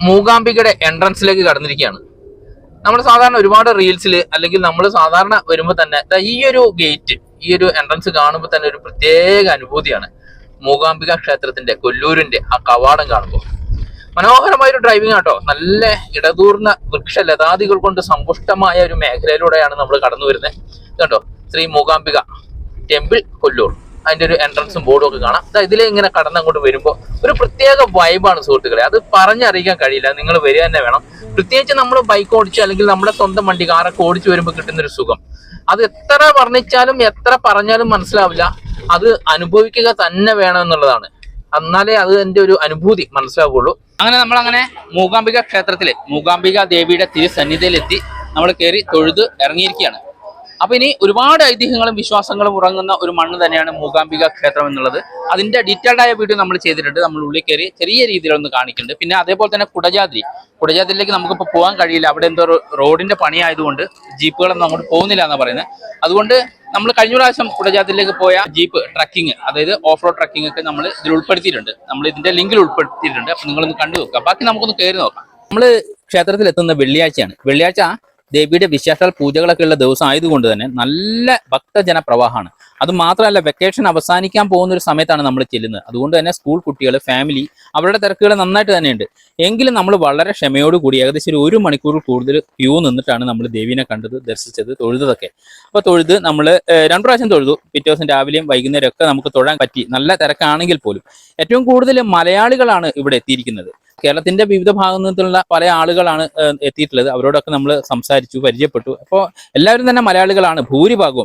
മൂകാംബികയുടെ എൻട്രൻസിലേക്ക് കടന്നിരിക്കുകയാണ്. നമ്മൾ സാധാരണ ഒരുപാട് റീൽസിൽ അല്ലെങ്കിൽ നമ്മൾ സാധാരണ വരുമ്പോൾ തന്നെ ഈ ഒരു ഗേറ്റ്, ഈ ഒരു എൻട്രൻസ് കാണുമ്പോൾ തന്നെ ഒരു പ്രത്യേക അനുഭൂതിയാണ്. മൂകാംബിക ക്ഷേത്രത്തിന്റെ കൊല്ലൂരിന്റെ ആ കവാടം കാണുമ്പോൾ മനോഹരമായ ഒരു ഡ്രൈവിംഗ് ആട്ടോ. നല്ല ഇടതൂർന്ന വൃക്ഷലതാദികൾ കൊണ്ട് സമ്പുഷ്ടമായ ഒരു മേഖലയിലൂടെയാണ് നമ്മൾ കടന്നു വരുന്നത്. കണ്ടോ, ശ്രീ മൂകാംബിക ടെമ്പിൾ കൊല്ലൂർ, അതിന്റെ ഒരു എൻട്രൻസും ബോർഡും ഒക്കെ കാണാം. ഇതിലെ ഇങ്ങനെ കടന്നങ്ങോട്ട് വരുമ്പോൾ ഒരു പ്രത്യേക വൈബാണ് സുഹൃത്തുക്കളെ. അത് പറഞ്ഞറിയിക്കാൻ കഴിയില്ല, നിങ്ങൾ വരിക തന്നെ വേണം. പ്രത്യേകിച്ച് നമ്മൾ ബൈക്ക് ഓടിച്ച് അല്ലെങ്കിൽ നമ്മുടെ സ്വന്തം വണ്ടി കാറൊക്കെ ഓടിച്ചു വരുമ്പോൾ കിട്ടുന്നൊരു സുഖം അത് എത്ര വർണ്ണിച്ചാലും എത്ര പറഞ്ഞാലും മനസ്സിലാവില്ല. അത് അനുഭവിക്കുക തന്നെ വേണം എന്നുള്ളതാണ്. എന്നാലേ അത് എന്റെ ഒരു അനുഭൂതി മനസ്സിലാവുള്ളൂ. അങ്ങനെ നമ്മളങ്ങനെ മൂകാംബിക ക്ഷേത്രത്തിലെ മൂകാംബിക ദേവിയുടെ തിരുസന്നിധിയിലെത്തി നമ്മൾ കയറി തൊഴുത് ഇറങ്ങിയിരിക്കുകയാണ്. അപ്പൊ ഇനി ഒരുപാട് ഐതിഹ്യങ്ങളും വിശ്വാസങ്ങളും ഉറങ്ങുന്ന ഒരു മണ്ണ് തന്നെയാണ് മൂകാംബിക ക്ഷേത്രം എന്നുള്ളത്. അതിന്റെ ഡീറ്റെയിൽഡ് ആയ വീഡിയോ നമ്മൾ ചെയ്തിട്ടുണ്ട്. നമ്മൾ ഉള്ളിൽ കയറി ചെറിയ രീതിയിലൊന്ന് കാണിക്കുന്നുണ്ട്. പിന്നെ അതേപോലെ തന്നെ കുടജാദ്രിയിലേക്ക് നമുക്കിപ്പോൾ പോകാൻ കഴിയില്ല. അവിടെ എന്തോ റോഡിന്റെ പണി ആയതുകൊണ്ട് ജീപ്പുകളൊന്നും അങ്ങോട്ട് പോകുന്നില്ല എന്നാണ് പറയുന്നത്. അതുകൊണ്ട് നമ്മൾ കഴിഞ്ഞ പ്രാവശ്യം കുടജാദ്രിയിലേക്ക് പോയ ജീപ്പ് ട്രക്കിങ്, അതായത് ഓഫ് റോഡ് ട്രക്കിംഗ് ഒക്കെ നമ്മൾ ഇതിൽ ഉൾപ്പെടുത്തിയിട്ടുണ്ട്. നമ്മൾ ഇതിന്റെ ലിങ്കിൽ ഉൾപ്പെടുത്തിയിട്ടുണ്ട്. അപ്പൊ നിങ്ങളൊന്ന് കണ്ടു നോക്കാം. ബാക്കി നമുക്കൊന്ന് കയറി നോക്കാം. നമ്മൾ ക്ഷേത്രത്തിൽ എത്തുന്ന വെള്ളിയാഴ്ചയാണ്. വെള്ളിയാഴ്ച ദേവിയുടെ വിശേഷാൽ പൂജകളൊക്കെ ഉള്ള ദിവസം ആയതുകൊണ്ട് തന്നെ നല്ല ഭക്തജന പ്രവാഹമാണ്. അത് മാത്രമല്ല, വെക്കേഷൻ അവസാനിക്കാൻ പോകുന്ന ഒരു സമയത്താണ് നമ്മൾ ചെല്ലുന്നത്. അതുകൊണ്ട് തന്നെ സ്കൂൾ കുട്ടികൾ, ഫാമിലി, അവരുടെ തിരക്കുകൾ നന്നായിട്ട് തന്നെയുണ്ട്. എങ്കിലും നമ്മൾ വളരെ ക്ഷമയോടുകൂടി ഏകദേശം ഒരു മണിക്കൂർ കൂടുതൽ ക്യൂ നിന്നിട്ടാണ് നമ്മൾ ദേവീനെ കണ്ടത്, ദർശിച്ചത്, തൊഴുതതൊക്കെ. അപ്പോൾ തൊഴുത് നമ്മൾ 2 പ്രാവശ്യം തൊഴുതു. പിറ്റേ ദിവസം രാവിലെയും വൈകുന്നേരം ഒക്കെ നമുക്ക് തൊഴാൻ പറ്റി. നല്ല തിരക്കാണെങ്കിൽ പോലും ഏറ്റവും കൂടുതൽ മലയാളികളാണ് ഇവിടെ എത്തിയിരിക്കുന്നത്. കേരളത്തിന്റെ വിവിധ ഭാഗത്തു നിന്നുള്ള പല ആളുകളാണ് എത്തിയിട്ടുള്ളത്. അവരോടൊക്കെ നമ്മൾ സംസാരിച്ചു, പരിചയപ്പെട്ടു. അപ്പോൾ എല്ലാവരും തന്നെ മലയാളികളാണ് ഭൂരിഭാഗവും.